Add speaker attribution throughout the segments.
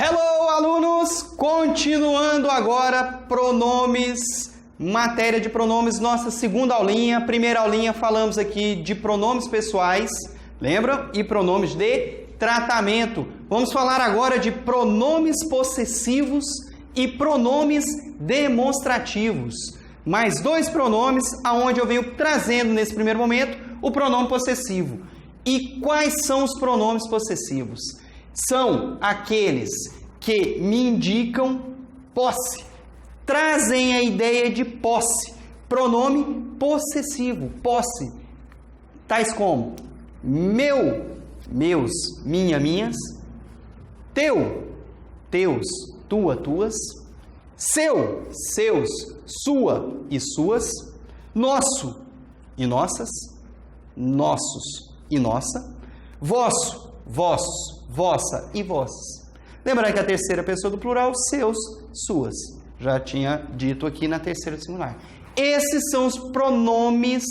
Speaker 1: Hello, alunos! Continuando agora, pronomes, matéria de pronomes, nossa segunda aulinha. Primeira aulinha falamos aqui de pronomes pessoais, lembra? E pronomes de tratamento. Vamos falar agora de pronomes possessivos e pronomes demonstrativos. Mais dois pronomes, aonde eu venho trazendo nesse primeiro momento o pronome possessivo. E quais são os pronomes possessivos? São aqueles que me indicam posse, trazem a ideia de posse. Pronome possessivo, posse, tais como meu, meus, minha, minhas, teu, teus, tua, tuas, seu, seus, sua e suas, nosso e nossas, nossos e nossa, vosso, vossos, vossa e vossas. Lembrando que a terceira pessoa do plural, seus, suas. Já tinha dito aqui na terceira do singular. Esses são os pronomes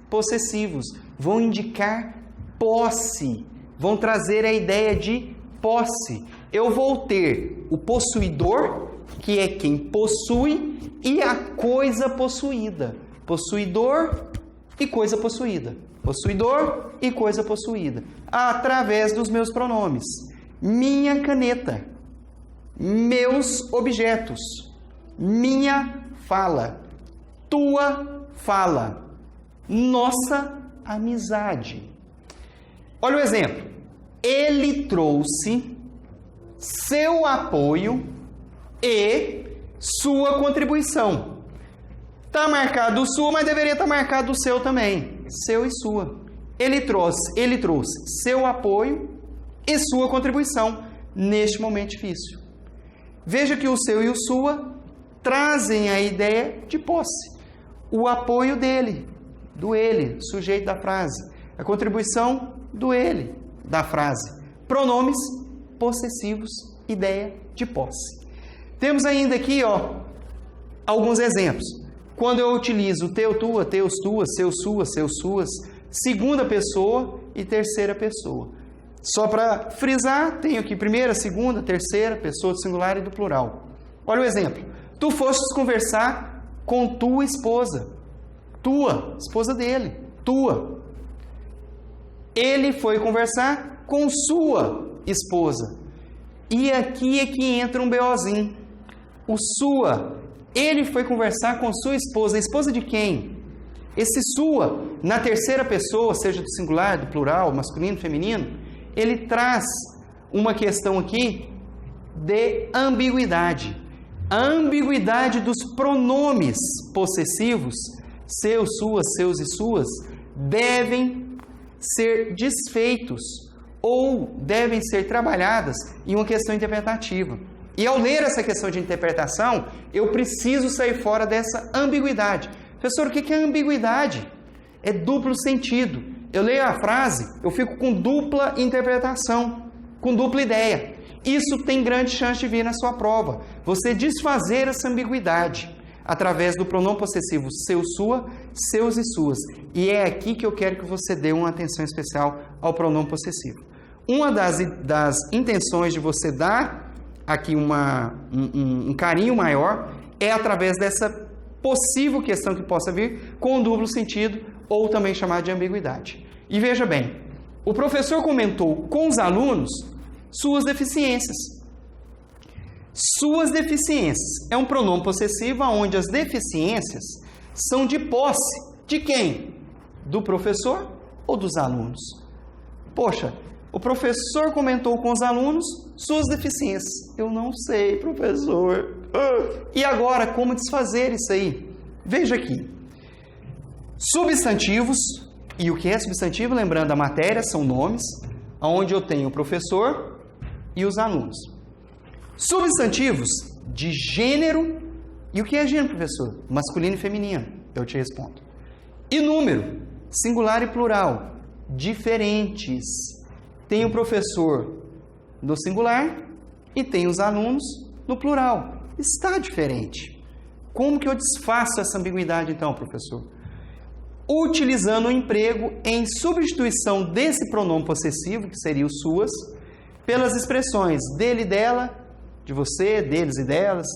Speaker 1: possessivos. Vão indicar posse. Vão trazer a ideia de posse. Eu vou ter o possuidor, que é quem possui, e a coisa possuída. Possuidor e coisa possuída. Possuidor e coisa possuída. Através dos meus pronomes. Minha caneta. Meus objetos. Minha fala. Tua fala. Nossa amizade. Olha o exemplo. Ele trouxe seu apoio e sua contribuição. Está marcado o sua, mas deveria estar marcado o seu também. Seu e sua. Ele trouxe seu apoio e sua contribuição neste momento difícil. Veja que o seu e o sua trazem a ideia de posse. O apoio dele, do ele, sujeito da frase. A contribuição do ele, da frase. Pronomes possessivos, ideia de posse. Temos ainda aqui, alguns exemplos. Quando eu utilizo teu, tua, teus, tuas, seus, suas, segunda pessoa e terceira pessoa. Só para frisar, tenho aqui primeira, segunda, terceira, pessoa do singular e do plural. Olha o exemplo. Tu fostes conversar com tua esposa. Tua, esposa dele. Tua. Ele foi conversar com sua esposa. E aqui é que entra um BOzinho. O sua. Ele foi conversar com sua esposa. A esposa de quem? Esse sua, na terceira pessoa, seja do singular, do plural, masculino, feminino, ele traz uma questão aqui de ambiguidade. A ambiguidade dos pronomes possessivos, seus, suas, seus e suas, devem ser desfeitos ou devem ser trabalhadas em uma questão interpretativa. E ao ler essa questão de interpretação, eu preciso sair fora dessa ambiguidade. Professor, o que é ambiguidade? É duplo sentido. Eu leio a frase, eu fico com dupla interpretação, com dupla ideia. Isso tem grande chance de vir na sua prova. Você desfazer essa ambiguidade através do pronome possessivo seu, sua, seus e suas. E é aqui que eu quero que você dê uma atenção especial ao pronome possessivo. Uma das intenções de você dar aqui um carinho maior é através dessa possível questão que possa vir com duplo sentido ou também chamada de ambiguidade. E veja bem, o professor comentou com os alunos suas deficiências. Suas deficiências é um pronome possessivo onde as deficiências são de posse de quem? Do professor ou dos alunos? Poxa, o professor comentou com os alunos suas deficiências. Eu não sei, professor. E agora, como desfazer isso aí? Veja aqui. Substantivos, e o que é substantivo? Lembrando, a matéria são nomes, onde eu tenho o professor e os alunos. Substantivos de gênero, e o que é gênero, professor? Masculino e feminino, eu te respondo. E número, singular e plural, diferentes. Tem o professor no singular e tem os alunos no plural. Está diferente. Como que eu desfaço essa ambiguidade então, professor? Utilizando o emprego em substituição desse pronome possessivo, que seria o suas, pelas expressões dele, dela, de você, deles e delas,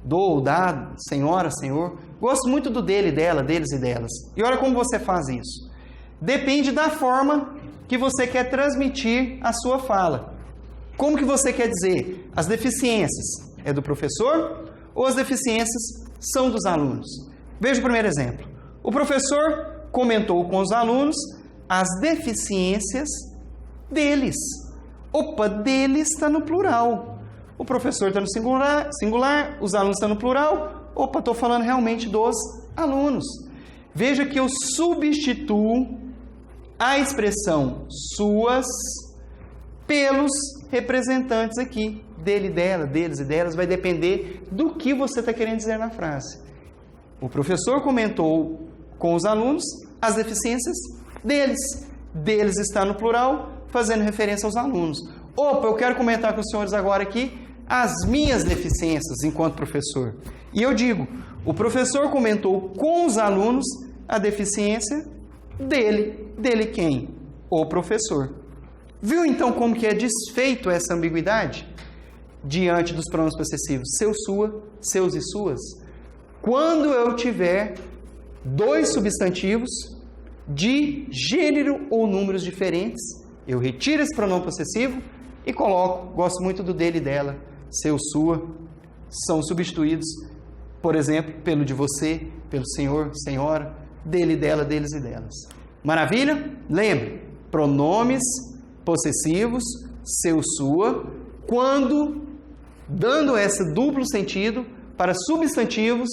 Speaker 1: do ou da, senhora, senhor. Gosto muito do dele, dela, deles e delas. E olha como você faz isso. Depende da forma que você quer transmitir a sua fala. Como que você quer dizer? As deficiências é do professor ou as deficiências são dos alunos? Veja o primeiro exemplo. O professor comentou com os alunos as deficiências deles. Opa, deles está no plural. O professor está no singular, os alunos estão no plural. Opa, estou falando realmente dos alunos. Veja que eu substituo a expressão suas pelos representantes aqui. Dele, dela, deles e delas, vai depender do que você está querendo dizer na frase. O professor comentou com os alunos as deficiências deles. Deles está no plural, fazendo referência aos alunos. Opa, eu quero comentar com os senhores agora aqui as minhas deficiências enquanto professor. E eu digo, o professor comentou com os alunos a deficiência dele. Dele quem? O professor. Viu então como que é desfeito essa ambiguidade? Diante dos pronomes possessivos, seu, sua, seus e suas. Quando eu tiver dois substantivos de gênero ou números diferentes, eu retiro esse pronome possessivo e coloco, gosto muito do dele e dela, seu, sua, são substituídos, por exemplo, pelo de você, pelo senhor, senhora, dele, dela, deles e delas. Maravilha? Lembre, pronomes possessivos, seu, sua, quando dando esse duplo sentido para substantivos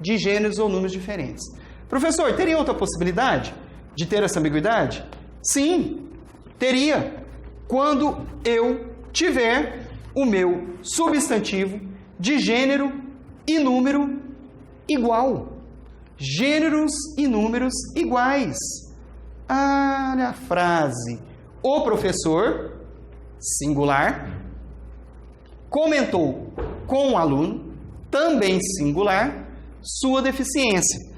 Speaker 1: de gêneros ou números diferentes. Professor, teria outra possibilidade de ter essa ambiguidade? Sim, teria. Quando eu tiver o meu substantivo de gênero e número igual. Gêneros e números iguais. Olha a frase. O professor, singular, comentou com o aluno, também singular, sua deficiência.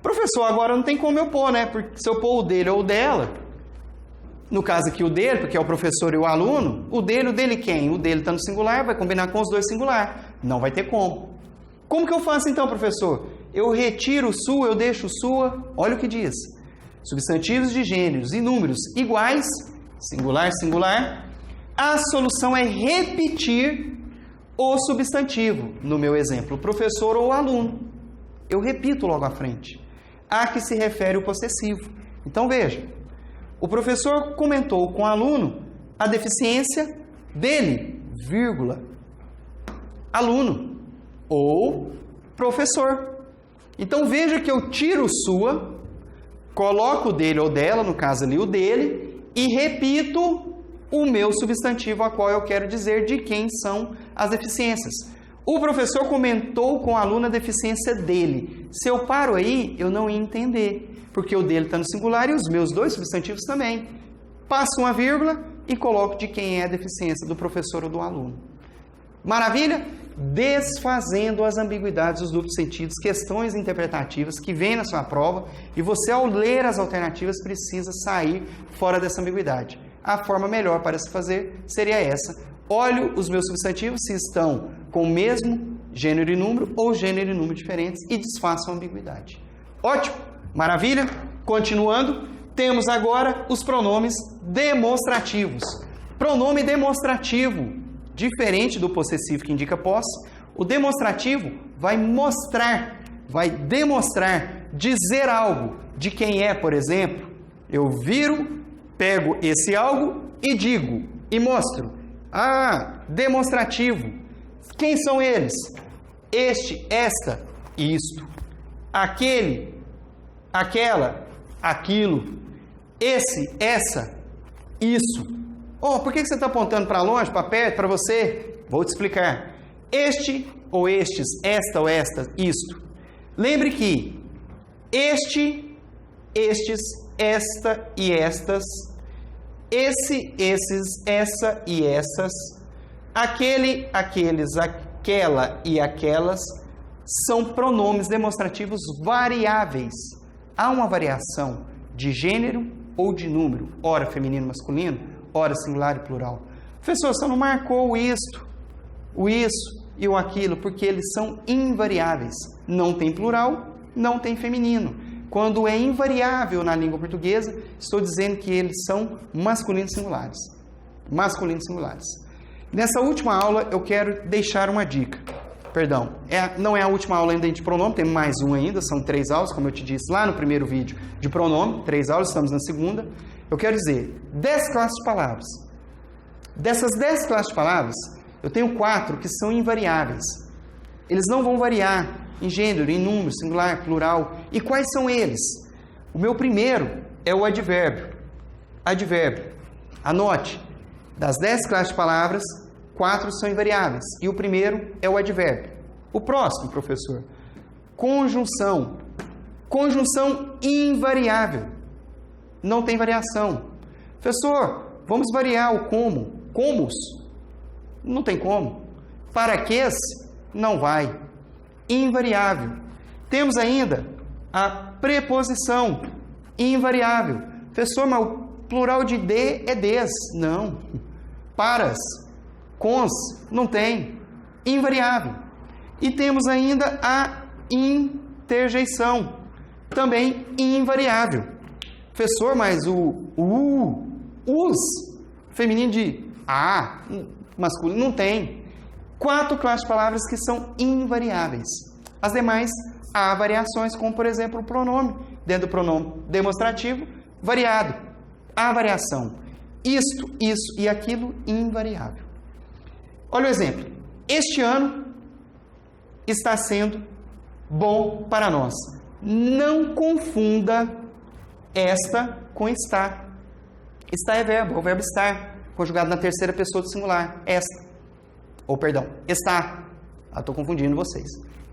Speaker 1: Professor, agora não tem como eu pôr, né? Porque se eu pôr o dele ou o dela, no caso aqui o dele, porque é o professor e o aluno, o dele quem? O dele está no singular, vai combinar com os dois singular. Não vai ter como. Como que eu faço então, professor? Eu retiro o sua, eu deixo o sua. Olha o que diz. Substantivos de gêneros e números iguais, singular, singular. A solução é repetir o substantivo. No meu exemplo, o professor ou o aluno. Eu repito logo à frente. A que se refere o possessivo. Então veja, o professor comentou com o aluno a deficiência dele, vírgula, aluno ou professor. Então veja que eu tiro sua, coloco o dele ou dela, no caso ali o dele, e repito o meu substantivo a qual eu quero dizer de quem são as deficiências. O professor comentou com o aluno a deficiência dele. Se eu paro aí, eu não ia entender, porque o dele está no singular e os meus dois substantivos também. Passo uma vírgula e coloco de quem é a deficiência, do professor ou do aluno. Maravilha? Desfazendo as ambiguidades, os duplos sentidos, questões interpretativas que vêm na sua prova e você, ao ler as alternativas, precisa sair fora dessa ambiguidade. A forma melhor para se fazer seria essa. Olho os meus substantivos se estão com o mesmo gênero e número ou gênero e número diferentes e desfaçam a ambiguidade. Ótimo! Maravilha? Continuando, temos agora os pronomes demonstrativos. Pronome demonstrativo, diferente do possessivo que indica posse, o demonstrativo vai mostrar, vai demonstrar, dizer algo de quem é, por exemplo. Eu viro, pego esse algo e digo, e mostro. Demonstrativo. Quem são eles? Este, esta, isto. Aquele, aquela, aquilo. Esse, essa, isso. Por que você está apontando para longe, para perto, para você? Vou te explicar. Este ou estes, esta ou esta, isto. Lembre que este, estes, esta e estas, esse, esses, essa e essas, aquele, aqueles, aquela e aquelas, são pronomes demonstrativos variáveis. Há uma variação de gênero ou de número, ora feminino, masculino, ora singular e plural. Professor, você não marcou isto. o isso e o aquilo, porque eles são invariáveis. Não tem plural, não tem feminino. Quando é invariável na língua portuguesa, estou dizendo que eles são masculinos singulares. Masculinos singulares. Nessa última aula, eu quero deixar uma dica. Perdão, não é a última aula ainda de pronome, tem mais uma ainda, são 3 aulas, como eu te disse lá no primeiro vídeo de pronome, 3 aulas, estamos na segunda. Eu quero dizer, 10 classes de palavras. Dessas 10 classes de palavras, eu tenho 4 que são invariáveis. Eles não vão variar em gênero, em número, singular, plural. E quais são eles? O meu primeiro é o advérbio. Advérbio. Anote, das 10 classes de palavras, 4 são invariáveis. E o primeiro é o advérbio. O próximo, professor, conjunção. Conjunção invariável. Não tem variação. Professor, vamos variar o como. Comos? Não tem como. Para quês? Não vai. Invariável. Temos ainda a preposição invariável. Professor, mas o plural de de é des. Não. Paras, cons, não tem. Invariável. E temos ainda a interjeição. Também invariável. Professor, mas os, feminino de a, masculino, não tem. 4 classes de palavras que são invariáveis. As demais, há variações, como por exemplo o pronome. Dentro do pronome demonstrativo, variado. Há variação. Isto, isso e aquilo, invariável. Olha o exemplo. Este ano está sendo bom para nós. Não confunda esta com estar. Estar é verbo, o verbo estar, conjugado na terceira pessoa do singular. Esta. Ou, perdão, está. Estou confundindo vocês.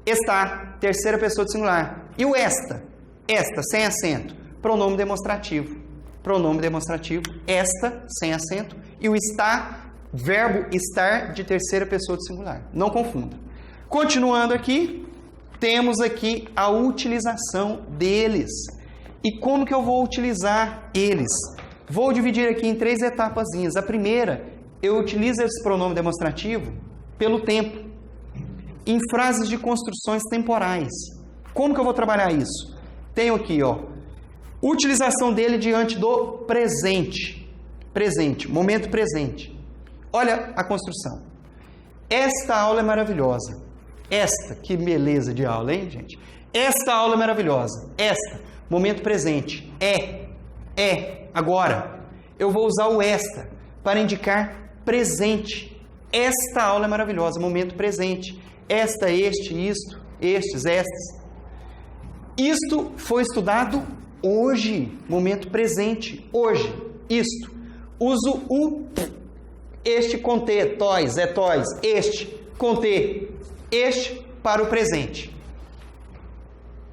Speaker 1: Está, terceira pessoa do singular. E o esta? Esta, sem acento. Pronome demonstrativo. Pronome demonstrativo. Esta, sem acento. E o está, verbo estar de terceira pessoa do singular. Não confunda. Continuando aqui, temos aqui a utilização deles. E como que eu vou utilizar eles? Vou dividir aqui em 3 etapazinhas. A primeira, eu utilizo esse pronome demonstrativo pelo tempo, em frases de construções temporais. Como que eu vou trabalhar isso? Tenho aqui, utilização dele diante do presente. Presente, momento presente. Olha a construção. Esta aula é maravilhosa. Esta, que beleza de aula, hein, gente? Esta aula é maravilhosa. Esta, momento presente. Agora. Eu vou usar o esta para indicar presente. Esta aula é maravilhosa, momento presente. Esta, este, isto, estes, estas. Isto foi estudado hoje, momento presente, hoje. Isto. Uso o este com T, tois, é tois. Este com T, este para o presente.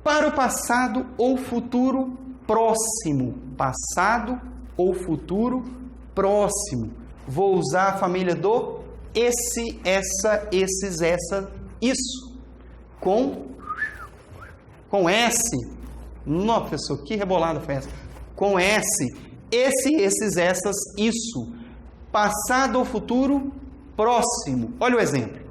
Speaker 1: Para o passado ou futuro próximo. Passado ou futuro próximo. Vou usar a família do esse, essa, esses, essa, isso. Com S. Não, professor, que rebolada foi essa? Com S. Esse, esses, essas, isso. Passado ou futuro próximo. Olha o exemplo.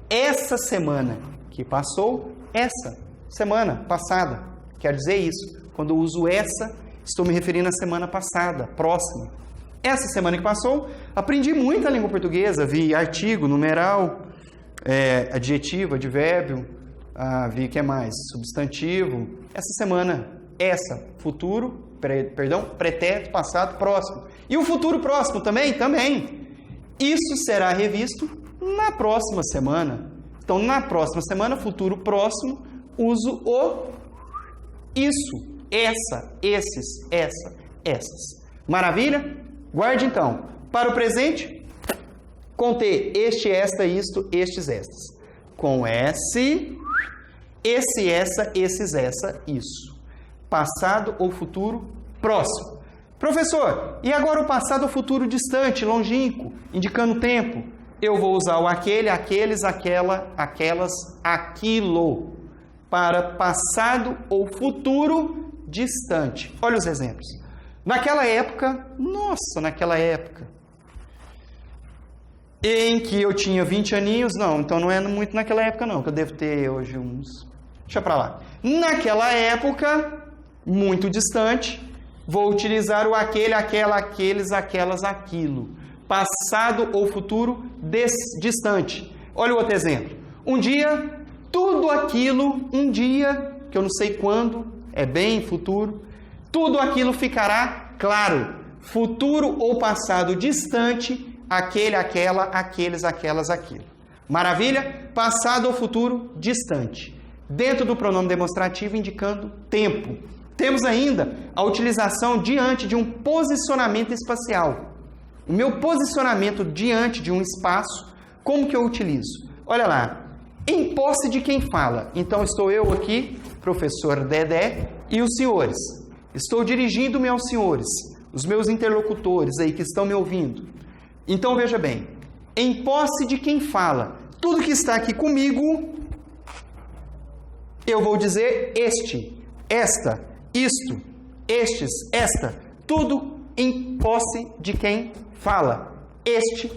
Speaker 1: Essa semana que passou, essa semana passada. Quer dizer isso. Quando eu uso essa, estou me referindo à semana passada, próxima. Essa semana que passou, aprendi muito a língua portuguesa. Vi artigo, numeral, adjetivo, advérbio, vi que é mais? Substantivo. Essa semana, futuro, pretérito, passado, próximo. E o futuro próximo também? Também. Isso será revisto na próxima semana. Então, na próxima semana, futuro próximo, uso o isso, essa, esses, essa, essas. Maravilha? Guarde então. Para o presente, com T, este, esta, isto, estes, estas. Com S, esse, essa, esses, essa, isso. Passado ou futuro próximo. Professor, e agora o passado ou futuro distante, longínquo, indicando tempo? Eu vou usar o aquele, aqueles, aquela, aquelas, aquilo. Para passado ou futuro distante. Olha os exemplos. Naquela época, em que eu tinha 20 aninhos, não, então não é muito naquela época não, que eu devo ter hoje uns... Deixa pra lá. Naquela época, muito distante, vou utilizar o aquele, aquela, aqueles, aquelas, aquilo. Passado ou futuro distante. Olha o outro exemplo. Um dia, tudo aquilo, um dia, que eu não sei quando, é bem futuro, tudo aquilo ficará claro. Futuro ou passado distante, aquele, aquela, aqueles, aquelas, aquilo. Maravilha? Passado ou futuro distante. Dentro do pronome demonstrativo indicando tempo. Temos ainda a utilização diante de um posicionamento espacial. O meu posicionamento diante de um espaço, como que eu utilizo? Olha lá, em posse de quem fala. Então estou eu aqui, professor Dedé, e os senhores. Estou dirigindo-me aos senhores, os meus interlocutores aí que estão me ouvindo. Então veja bem, em posse de quem fala. Tudo que está aqui comigo, eu vou dizer este, esta, isto, estes, esta, tudo em posse de quem fala. Este,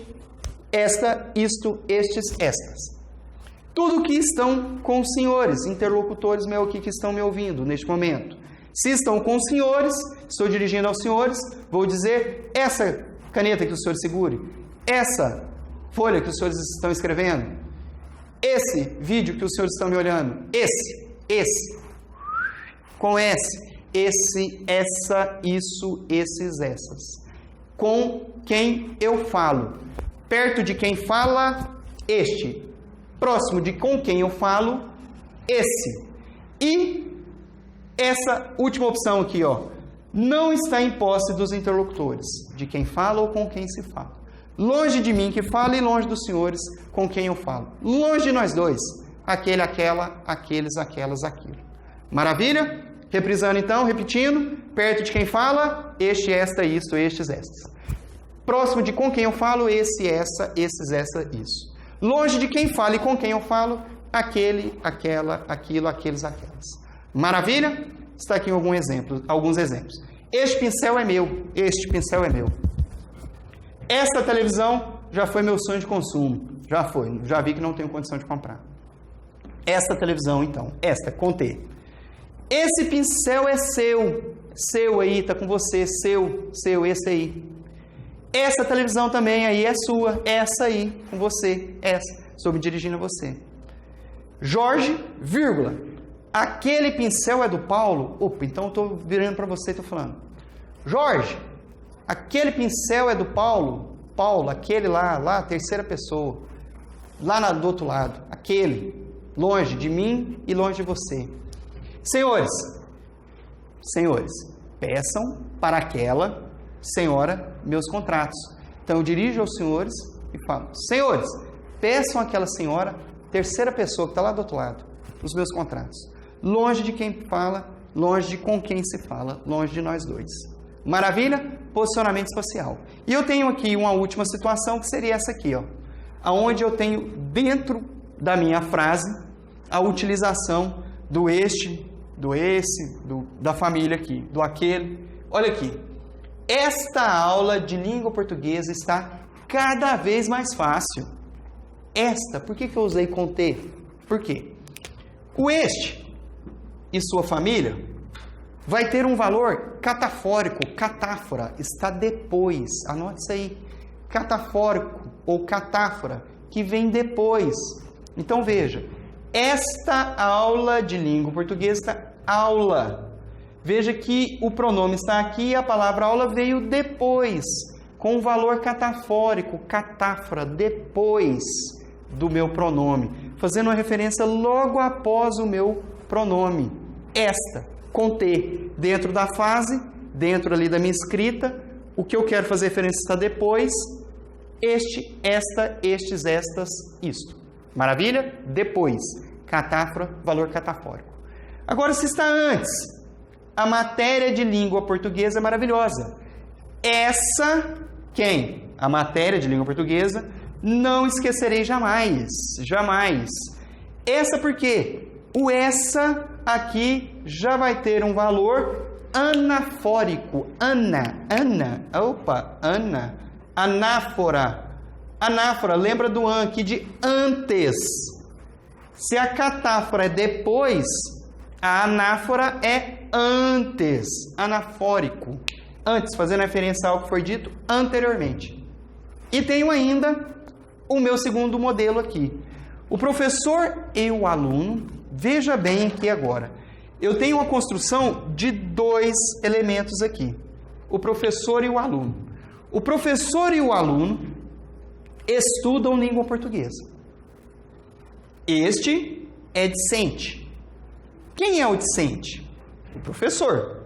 Speaker 1: esta, isto, estes, estas. Tudo que estão com os senhores, interlocutores meus aqui que estão me ouvindo neste momento. Se estão com os senhores, estou dirigindo aos senhores, vou dizer essa caneta que o senhor segure, essa folha que os senhores estão escrevendo, esse vídeo que os senhores estão me olhando, esse, com esse, essa, isso, esses, essas. Com quem eu falo. Perto de quem fala, este. Próximo de com quem eu falo, esse. E essa última opção aqui, ó, não está em posse dos interlocutores, de quem fala ou com quem se fala. Longe de mim que fala e longe dos senhores com quem eu falo. Longe de nós dois. Aquele, aquela, aqueles, aquelas, aquilo. Maravilha? Reprisando então, repetindo. Perto de quem fala, este, esta, isto, estes, estas. Próximo de com quem eu falo, esse, essa, esses, essa, isso. Longe de quem fala e com quem eu falo, aquele, aquela, aquilo, aqueles, aquelas. Maravilha? Está aqui alguns exemplos. Este pincel é meu. Este pincel é meu. Esta televisão já foi meu sonho de consumo. Já foi. Já vi que não tenho condição de comprar. Esta televisão, então. Esta, com T. Esse pincel é seu. Seu aí, tá com você. Seu, esse aí. Essa televisão também aí é sua. Essa aí, com você. Essa. Estou me dirigindo a você. Jorge, vírgula. Aquele pincel é do Paulo? Opa, então eu estou virando para você e estou falando. Jorge, aquele pincel é do Paulo? Paulo, aquele lá, terceira pessoa. Lá do outro lado. Aquele. Longe de mim e longe de você. Senhores, peçam para aquela senhora meus contratos. Então eu dirijo aos senhores e falo, senhores, peçam àquela senhora, terceira pessoa que está lá do outro lado, os meus contratos. Longe de quem fala, longe de com quem se fala, longe de nós dois. Maravilha? Posicionamento espacial. E eu tenho aqui uma última situação que seria essa aqui, ó, aonde eu tenho dentro da minha frase a utilização do este, do esse, da família aqui, do aquele. Olha aqui. Esta aula de língua portuguesa está cada vez mais fácil. Esta, por que eu usei com T? Por quê? O este e sua família vai ter um valor catafórico, catáfora, está depois. Anote isso aí. Catafórico ou catáfora, que vem depois. Então veja, esta aula de língua portuguesa, aula. Veja que o pronome está aqui e a palavra aula veio depois, com o valor catafórico, catáfora, depois do meu pronome, fazendo uma referência logo após o meu pronome. Esta, com T, dentro da fase, dentro ali da minha escrita, o que eu quero fazer referência está depois, este, esta, estes, estas, isto. Maravilha? Depois, catáfora, valor catafórico. Agora, se está antes, a matéria de língua portuguesa é maravilhosa. Essa, quem? A matéria de língua portuguesa, não esquecerei jamais, jamais. Essa por quê? O essa aqui já vai ter um valor anafórico. Ana, anáfora. Anáfora, lembra do an aqui de antes. Se a catáfora é depois, a anáfora é antes, anafórico. Antes, fazendo referência ao que foi dito anteriormente. E tenho ainda o meu segundo modelo aqui. O professor e o aluno, veja bem aqui agora. Eu tenho uma construção de dois elementos aqui. O professor e o aluno. O professor e o aluno estudam língua portuguesa. Este é discente. Quem é o discente? O professor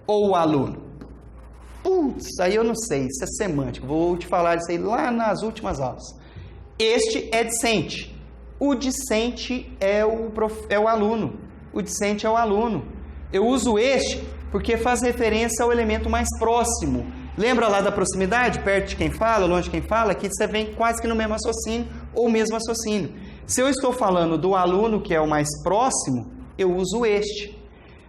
Speaker 1: ou o aluno? Putz, aí eu não sei, isso é semântico. Vou te falar isso aí lá nas últimas aulas. Este é discente. O discente é o aluno. O discente é o aluno. Eu uso este porque faz referência ao elemento mais próximo. Lembra lá da proximidade? Perto de quem fala, longe de quem fala? Aqui você vem quase que no mesmo raciocínio ou mesmo raciocínio. Se eu estou falando do aluno, que é o mais próximo, eu uso este.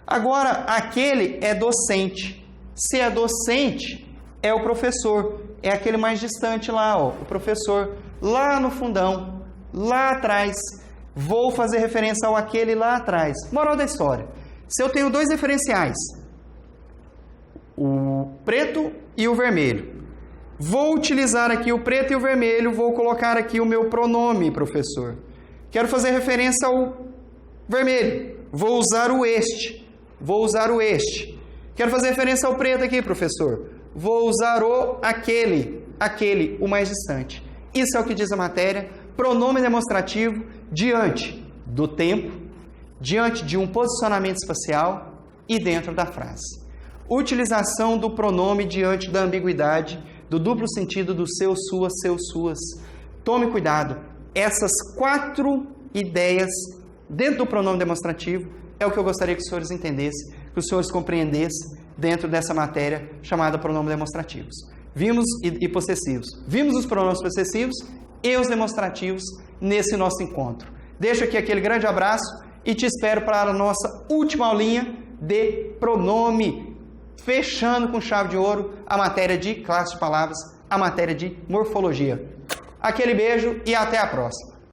Speaker 1: Agora, aquele é docente. Se é docente, é o professor. É aquele mais distante lá, ó, o professor. Lá no fundão, lá atrás. Vou fazer referência ao aquele lá atrás. Moral da história. Se eu tenho dois referenciais, o preto e o vermelho, vou utilizar aqui o preto e o vermelho, vou colocar aqui o meu pronome, professor. Quero fazer referência ao vermelho, vou usar o este. Vou usar o este. Quero fazer referência ao preto aqui, professor. Vou usar o aquele, o mais distante. Isso é o que diz a matéria. Pronome demonstrativo diante do tempo, diante de um posicionamento espacial e dentro da frase. Utilização do pronome diante da ambiguidade, do duplo sentido do seu, suas. Tome cuidado. Essas 4 ideias dentro do pronome demonstrativo é o que eu gostaria que os senhores entendessem, que os senhores compreendessem dentro dessa matéria chamada pronomes demonstrativos. Vimos e possessivos. Vimos os pronomes possessivos e os demonstrativos nesse nosso encontro. Deixo aqui aquele grande abraço e te espero para a nossa última aulinha de pronome, fechando com chave de ouro a matéria de classe de palavras, a matéria de morfologia. Aquele beijo e até a próxima.